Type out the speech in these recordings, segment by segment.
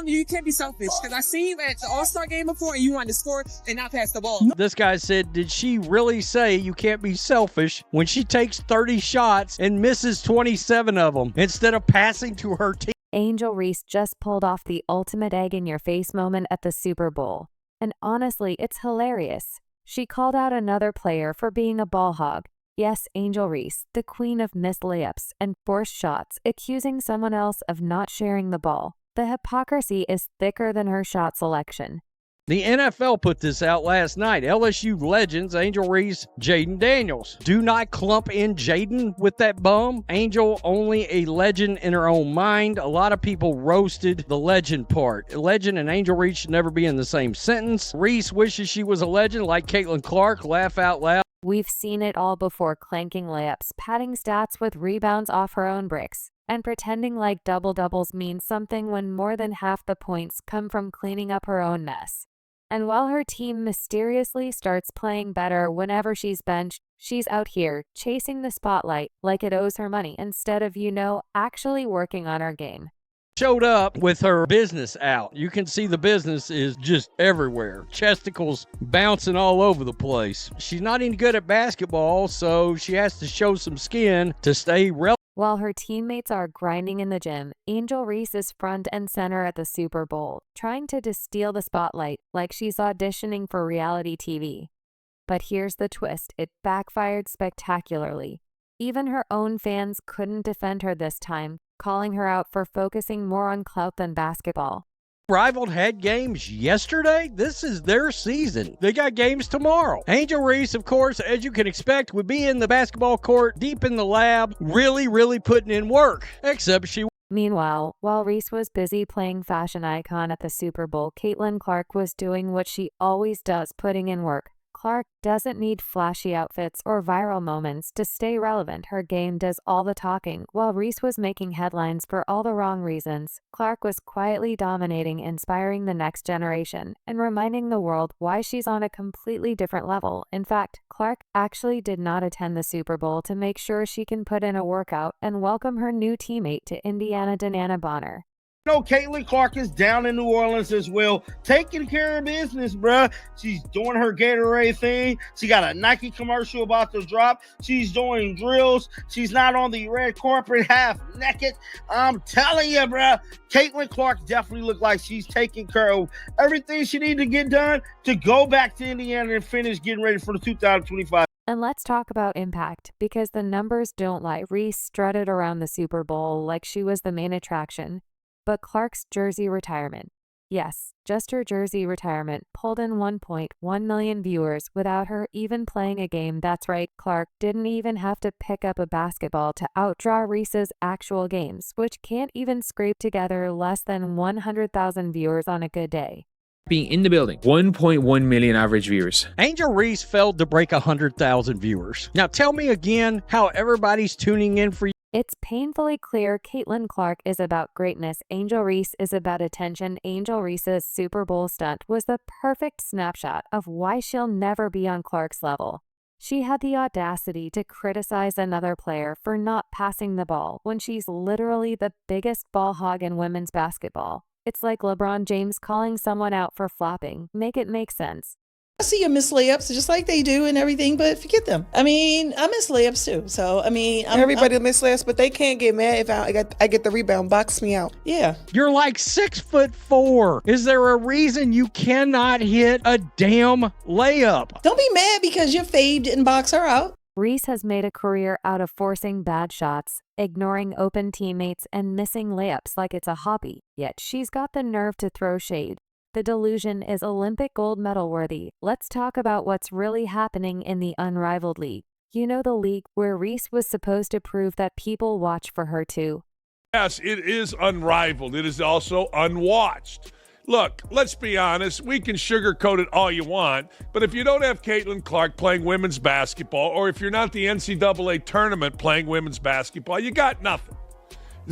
telling you can't be selfish because I seen you at the All-Star game before and you wanted to score and not pass the ball. This guy said, did she really say you can't be selfish when she takes 30 shots and misses 27 of them instead of passing to her team? Angel Reese just pulled off the ultimate egg-in-your-face moment at the Super Bowl. And honestly, it's hilarious. She called out another player for being a ball hog. Yes, Angel Reese, the queen of missed layups and forced shots, accusing someone else of not sharing the ball. The hypocrisy is thicker than her shot selection. The NFL put this out last night. LSU legends Angel Reese, Jaden Daniels. Do not clump in Jaden with that bum. Angel only a legend in her own mind. A lot of people roasted the legend part. Legend and Angel Reese should never be in the same sentence. Reese wishes she was a legend like Caitlin Clark. Laugh out loud. We've seen it all before, clanking layups, padding stats with rebounds off her own bricks, and pretending like double-doubles means something when more than half the points come from cleaning up her own mess. And while her team mysteriously starts playing better whenever she's benched, she's out here chasing the spotlight like it owes her money instead of, actually working on her game. Showed up with her business out. You can see the business is just everywhere. Chesticles bouncing all over the place. She's not any good at basketball, so she has to show some skin to stay relevant. While her teammates are grinding in the gym, Angel Reese is front and center at the Super Bowl, trying to steal the spotlight like she's auditioning for reality TV. But here's the twist, it backfired spectacularly. Even her own fans couldn't defend her this time, calling her out for focusing more on clout than basketball. Rival had games yesterday. This is their season. They got games tomorrow. Angel Reese, of course, as you can expect, would be in the basketball court, deep in the lab, really putting in work. Except she... Meanwhile, while Reese was busy playing fashion icon at the Super Bowl, Caitlin Clark was doing what she always does, putting in work. Clark doesn't need flashy outfits or viral moments to stay relevant. Her game does all the talking. While Reese was making headlines for all the wrong reasons, Clark was quietly dominating, inspiring the next generation, and reminding the world why she's on a completely different level. In fact, Clark actually did not attend the Super Bowl to make sure she can put in a workout and welcome her new teammate to Indiana, Danana Bonner. Caitlin Clark is down in New Orleans as well, taking care of business, bruh. She's doing her Gatorade thing. She got a Nike commercial about to drop. She's doing drills. She's not on the red carpet half naked. I'm telling you, bruh, Caitlin Clark definitely looked like she's taking care of everything she needed to get done to go back to Indiana and finish getting ready for the 2025. And let's talk about impact, because the numbers don't lie. Reese strutted around the Super Bowl like she was the main attraction. But Clark's jersey retirement, yes, just her jersey retirement, pulled in 1.1 million viewers without her even playing a game. That's right, Clark didn't even have to pick up a basketball to outdraw Reese's actual games, which can't even scrape together less than 100,000 viewers on a good day. Being in the building, 1.1 million average viewers. Angel Reese failed to break 100,000 viewers. Now tell me again how everybody's tuning in for you. It's painfully clear Caitlin Clark is about greatness. Angel Reese is about attention. Angel Reese's Super Bowl stunt was the perfect snapshot of why she'll never be on Clark's level. She had the audacity to criticize another player for not passing the ball when she's literally the biggest ball hog in women's basketball. It's like LeBron James calling someone out for flopping. Make it make sense. I see you miss layups just like they do and everything, but forget them. I miss layups too. So, everybody miss layups, but they can't get mad if I get the rebound, box me out. Yeah. You're like 6'4". Is there a reason you cannot hit a damn layup? Don't be mad because your fave didn't box her out. Reese has made a career out of forcing bad shots, ignoring open teammates, and missing layups like it's a hobby. Yet she's got the nerve to throw shade. The delusion is Olympic gold medal worthy. Let's talk about what's really happening in the unrivaled league. You know, the league where Reese was supposed to prove that people watch for her too. Yes, it is unrivaled. It is also unwatched. Look, let's be honest. We can sugarcoat it all you want, but if you don't have Caitlin Clark playing women's basketball, or if you're not the NCAA tournament playing women's basketball, you got nothing.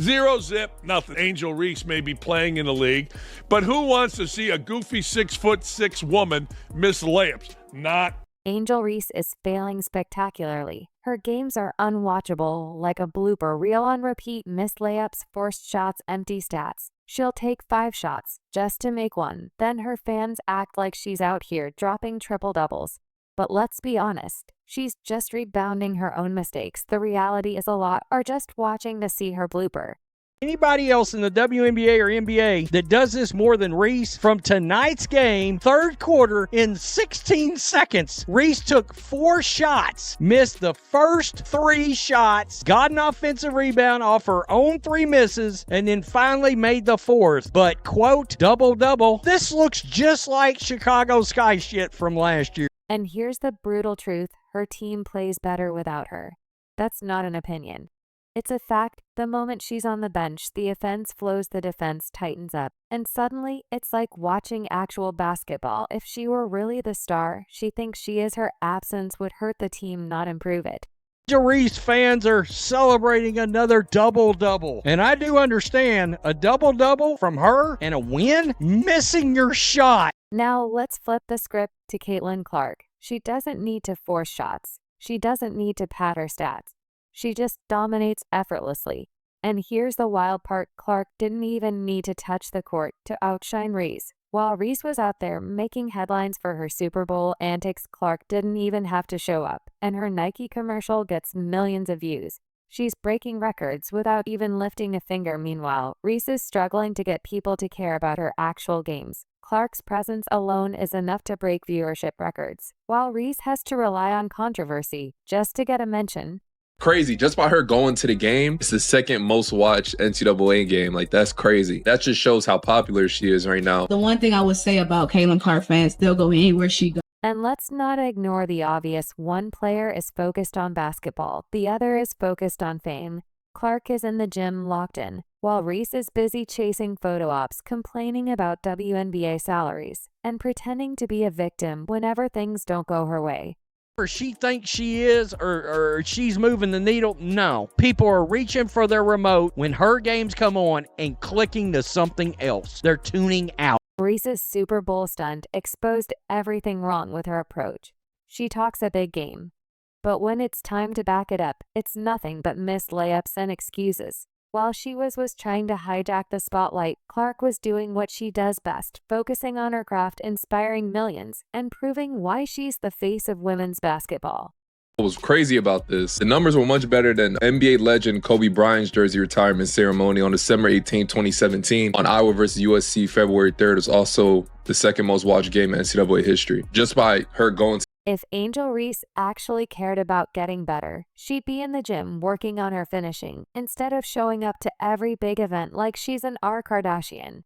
Zero zip, nothing. Angel Reese may be playing in the league, but who wants to see a goofy 6'6" woman miss layups? Not. Angel Reese is failing spectacularly. Her games are unwatchable, like a blooper reel on repeat, missed layups, forced shots, empty stats. She'll take 5 shots just to make one, then her fans act like she's out here dropping triple doubles. But let's be honest, she's just rebounding her own mistakes. The reality is a lot are just watching to see her blooper. Anybody else in the WNBA or NBA that does this more than Reese? From tonight's game, third quarter, in 16 seconds, Reese took 4 shots, missed the first 3 shots, got an offensive rebound off her own 3 misses, and then finally made the 4th. But, quote, double-double, this looks just like Chicago Sky shit from last year. And here's the brutal truth, her team plays better without her. That's not an opinion. It's a fact. The moment she's on the bench, the offense flows, the defense tightens up, and suddenly it's like watching actual basketball. If she were really the star she thinks she is, her absence would hurt the team, not improve it. Reese fans are celebrating another double-double, and I do understand a double-double from her and a win, missing your shot. Now let's flip the script to Caitlin Clark. She doesn't need to force shots. She doesn't need to pad her stats. She just dominates effortlessly. And here's the wild part, Clark didn't even need to touch the court to outshine Reese. While Reese was out there making headlines for her Super Bowl antics, Clark didn't even have to show up, and her Nike commercial gets millions of views. She's breaking records without even lifting a finger. Meanwhile, Reese is struggling to get people to care about her actual games. Clark's presence alone is enough to break viewership records, while Reese has to rely on controversy just to get a mention. Crazy. Just by her going to the game, it's the second most watched NCAA game. Like, that's crazy. That just shows how popular she is right now. The one thing I would say about Caitlin Clark fans, they'll go anywhere she goes. And let's not ignore the obvious. One player is focused on basketball, the other is focused on fame. Clark is in the gym locked in, while Reese is busy chasing photo ops, complaining about WNBA salaries, and pretending to be a victim whenever things don't go her way. Or she thinks she is, or she's moving the needle. No. People are reaching for their remote when her games come on and clicking to something else. They're tuning out. Reese's Super Bowl stunt exposed everything wrong with her approach. She talks a big game, but when it's time to back it up, it's nothing but missed layups and excuses. While she was trying to hijack the spotlight, Clark was doing what she does best, focusing on her craft, inspiring millions, and proving why she's the face of women's basketball. What was crazy about this, the numbers were much better than NBA legend Kobe Bryant's jersey retirement ceremony on December 18, 2017 on Iowa versus USC February 3rd. It was also the second most watched game in NCAA history, just by her going to. If Angel Reese actually cared about getting better, she'd be in the gym working on her finishing, instead of showing up to every big event like she's an R. Kardashian.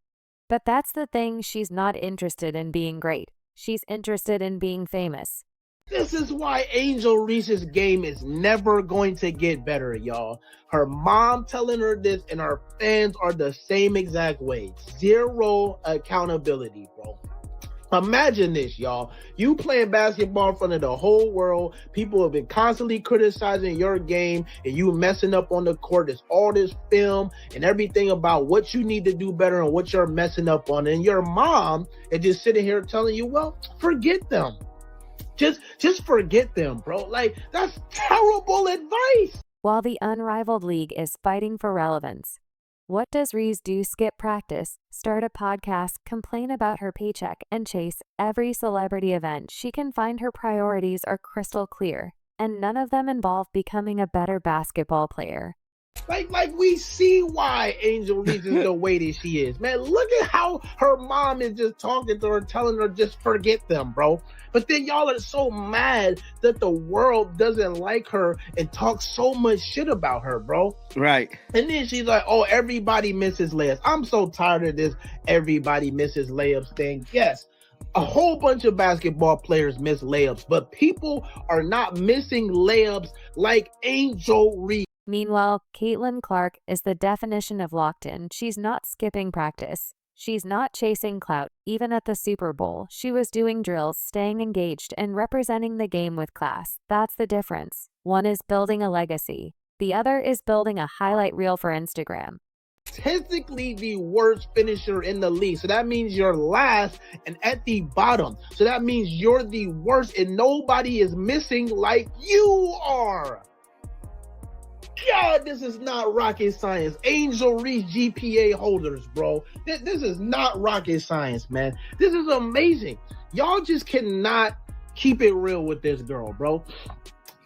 But that's the thing, she's not interested in being great. She's interested in being famous. This is why Angel Reese's game is never going to get better, y'all. Her mom telling her this, and her fans are the same exact way. Zero accountability, bro. Imagine this, y'all. You playing basketball in front of the whole world. People have been constantly criticizing your game, and you messing up on the court. There's all this film and everything about what you need to do better and what you're messing up on. And your mom is just sitting here telling you, well, forget them. Just forget them, bro. Like, that's terrible advice. While the unrivaled league is fighting for relevance, what does Reese do? Skip practice, start a podcast, complain about her paycheck, and chase every celebrity event she can find. Her priorities are crystal clear, and none of them involve becoming a better basketball player. Like we see why Angel Reese is the way that she is. Man, look at how her mom is just talking to her, telling her just forget them, bro. But then y'all are so mad that the world doesn't like her and talk so much shit about her, bro. Right. And then she's like, oh, everybody misses layups. I'm so tired of this everybody misses layups thing. Yes, a whole bunch of basketball players miss layups, but people are not missing layups like Angel Reese. Meanwhile, Caitlin Clark is the definition of locked in. She's not skipping practice. She's not chasing clout. Even at the Super Bowl, she was doing drills, staying engaged, and representing the game with class. That's the difference. One is building a legacy. The other is building a highlight reel for Instagram. Statistically the worst finisher in the league. So that means you're last and at the bottom. So that means you're the worst and nobody is missing like you are. God, this is not rocket science. Angel Reese GPA holders, bro. This is not rocket science, man. This is amazing. Y'all just cannot keep it real with this girl, bro.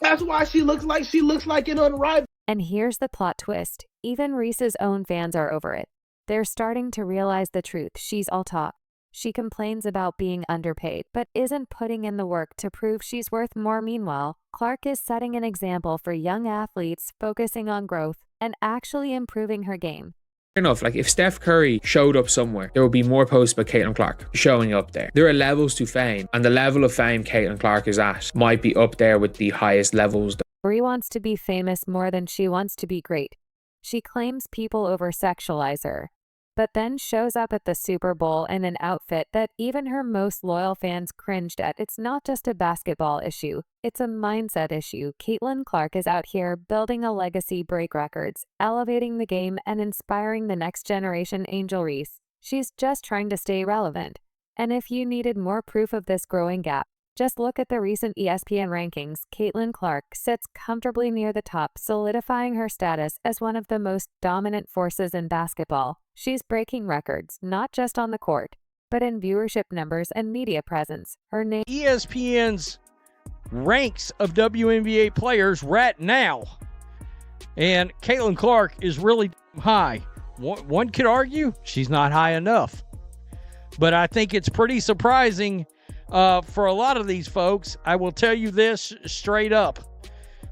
That's why she looks like an unrivaled. And here's the plot twist. Even Reese's own fans are over it. They're starting to realize the truth. She's all talk. She complains about being underpaid, but isn't putting in the work to prove she's worth more. Meanwhile, Clark is setting an example for young athletes, focusing on growth and actually improving her game. Enough, like if Steph Curry showed up somewhere, there would be more posts about Caitlin Clark showing up there. There are levels to fame, and the level of fame Caitlin Clark is at might be up there with the highest levels. Brie wants to be famous more than she wants to be great. She claims people over-sexualize her, but then shows up at the Super Bowl in an outfit that even her most loyal fans cringed at. It's not just a basketball issue, it's a mindset issue. Caitlin Clark is out here building a legacy, break records, elevating the game, and inspiring the next generation. Angel Reese, she's just trying to stay relevant. And if you needed more proof of this growing gap, just look at the recent ESPN rankings. Caitlin Clark sits comfortably near the top, solidifying her status as one of the most dominant forces in basketball. She's breaking records, not just on the court, but in viewership numbers and media presence. Her name... ESPN's ranks of WNBA players right now, and Caitlin Clark is really high. One could argue she's not high enough, but I think it's pretty surprising for a lot of these folks. I will tell you this straight up.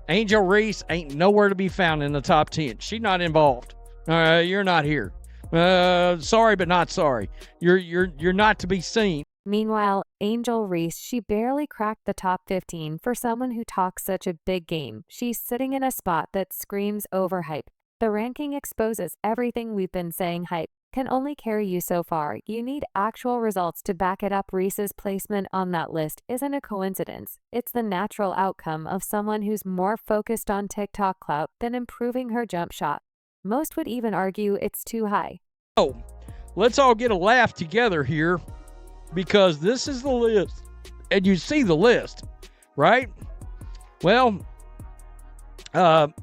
Angel Reese ain't nowhere to be found in the top 10. She's not involved. You're not here. Sorry, but not sorry. You're not to be seen. Meanwhile, Angel Reese, she barely cracked the top 15 for someone who talks such a big game. She's sitting in a spot that screams overhype. The ranking exposes everything we've been saying. Hype can only carry you so far. You need actual results to back it up. Reese's placement on that list isn't a coincidence. It's the natural outcome of someone who's more focused on TikTok clout than improving her jump shot. Most would even argue it's too high. Oh, let's all get a laugh together here, because this is the list. And you see the list, right? Well, I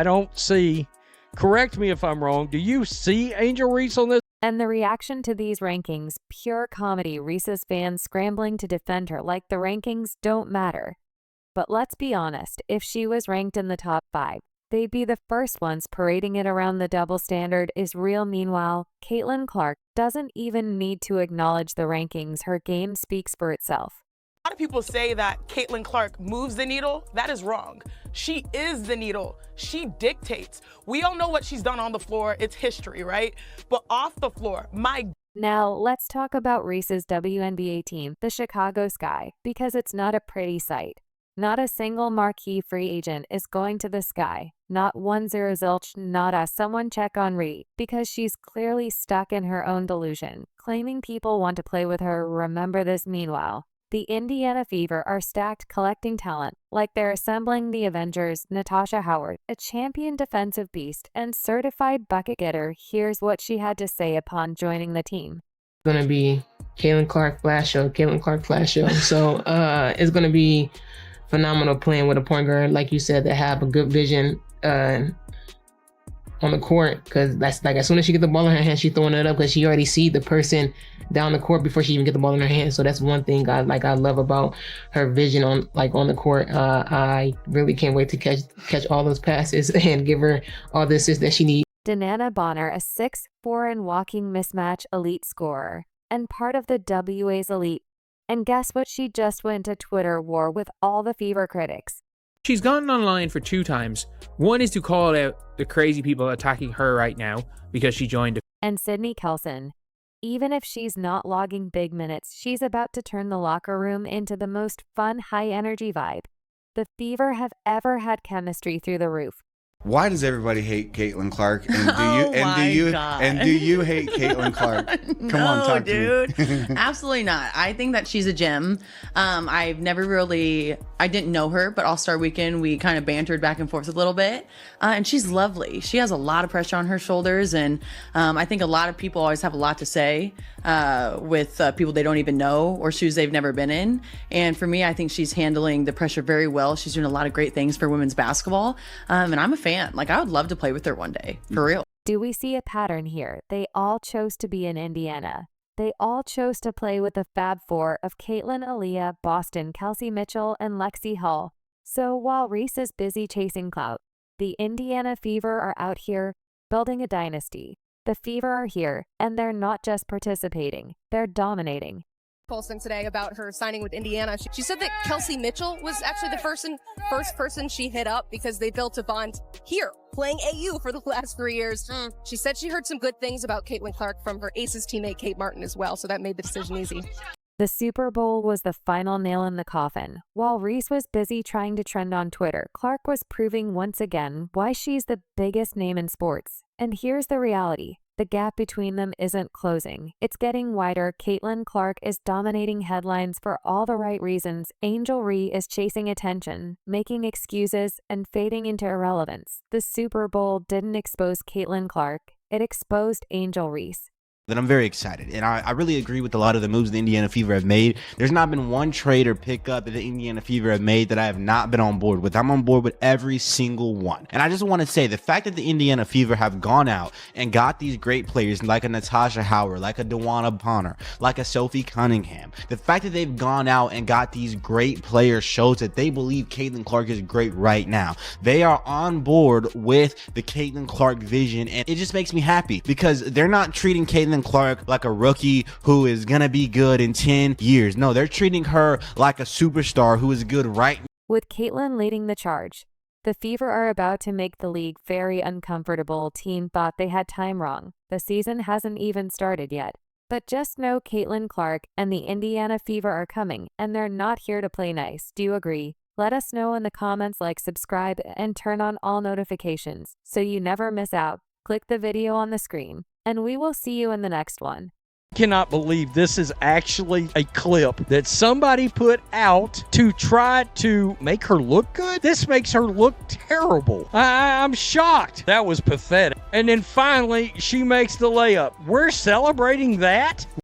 don't see... Correct me if I'm wrong. Do you see Angel Reese on this? And the reaction to these rankings, pure comedy. Reese's fans scrambling to defend her like the rankings don't matter. But let's be honest, if she was ranked in the top 5, they'd be the first ones parading it around. The double standard is real. Meanwhile, Caitlin Clark doesn't even need to acknowledge the rankings. Her game speaks for itself. A lot of people say that Caitlin Clark moves the needle. That is wrong. She is the needle. She dictates. We all know what she's done on the floor. It's history, right? But off the floor, Now, let's talk about Reese's WNBA team, the Chicago Sky, because it's not a pretty sight. Not a single marquee free agent is going to the Sky. Not 10 zilch, nada. Someone check on Ree, because she's clearly stuck in her own delusion, claiming people want to play with her. Remember this. Meanwhile, the Indiana Fever are stacked, collecting talent, like they're assembling the Avengers. Natasha Howard, a champion defensive beast and certified bucket getter, here's what she had to say upon joining the team. It's going to be Caitlin Clark Flash Show, So it's going to be phenomenal playing with a point guard, like you said, that have a good vision on the court, because that's like, as soon as she get the ball in her hand, she throwing it up because she already see the person down the court before she even get the ball in her hand. So that's one thing I love about her vision on the court. I really can't wait to catch all those passes and give her all the assists that she needs. Danana Bonner, a 6'4" and walking mismatch elite scorer, and part of the WA's elite. And guess what? She just went to Twitter war with all the Fever critics. She's gone online for 2 times. One is to call out the crazy people attacking her right now because she joined. And Sydney Kelson. Even if she's not logging big minutes, she's about to turn the locker room into the most fun, high-energy vibe the Fever have ever had. Chemistry through the roof. Why does everybody hate Caitlin Clark? And do you hate Caitlin Clark? Come on, talk dude. to me. Absolutely not. I think that she's a gem. I didn't know her, but All-Star Weekend, we kind of bantered back and forth a little bit. And she's lovely. She has a lot of pressure on her shoulders. And I think a lot of people always have a lot to say with people they don't even know or shoes they've never been in. And for me, I think she's handling the pressure very well. She's doing a lot of great things for women's basketball. And I'm a fan. Like, I would love to play with her one day, for real. Do we see a pattern here? They all chose to be in Indiana. They all chose to play with the Fab Four of Caitlin, Aaliyah, Boston, Kelsey Mitchell, and Lexi Hull. So while Reese is busy chasing clout, the Indiana Fever are out here building a dynasty. The Fever are here, and they're not just participating, they're dominating. Colson today about her signing with Indiana. She said that Kelsey Mitchell was actually the first person she hit up because they built a bond here, playing AU for the last 3 years. She said she heard some good things about Caitlin Clark from her Aces teammate Kate Martin as well, so that made the decision easy. The Super Bowl was the final nail in the coffin. While Reese was busy trying to trend on Twitter, Clark was proving once again why she's the biggest name in sports. And here's the reality. The gap between them isn't closing. It's getting wider. Caitlin Clark is dominating headlines for all the right reasons. Angel Reese is chasing attention, making excuses, and fading into irrelevance. The Super Bowl didn't expose Caitlin Clark. It exposed Angel Reese. That I'm very excited, and I really agree with a lot of the moves the Indiana Fever have made. There's not been one trade or pickup that the Indiana Fever have made that I have not been on board with. I'm on board with every single one. And I just want to say the fact that the Indiana Fever have gone out and got these great players like a Natasha Howard, like a Dewana Bonner, like a Sophie Cunningham, the fact that they've gone out and got these great players shows that they believe Caitlin Clark is great right now. They are on board with the Caitlin Clark vision, and it just makes me happy because they're not treating Caitlin Clark like a rookie who is gonna be good in 10 years. No, they're treating her like a superstar who is good right now. With Caitlin leading the charge, the Fever are about to make the league very uncomfortable. Team thought they had time wrong. The season hasn't even started yet. But just know Caitlin Clark and the Indiana Fever are coming, and they're not here to play nice. Do you agree? Let us know in the comments, like, subscribe, and turn on all notifications so you never miss out. Click the video on the screen, and we will see you in the next one. Cannot believe this is actually a clip that somebody put out to try to make her look good. This makes her look terrible. I'm shocked. That was pathetic. And then finally, she makes the layup. We're celebrating that?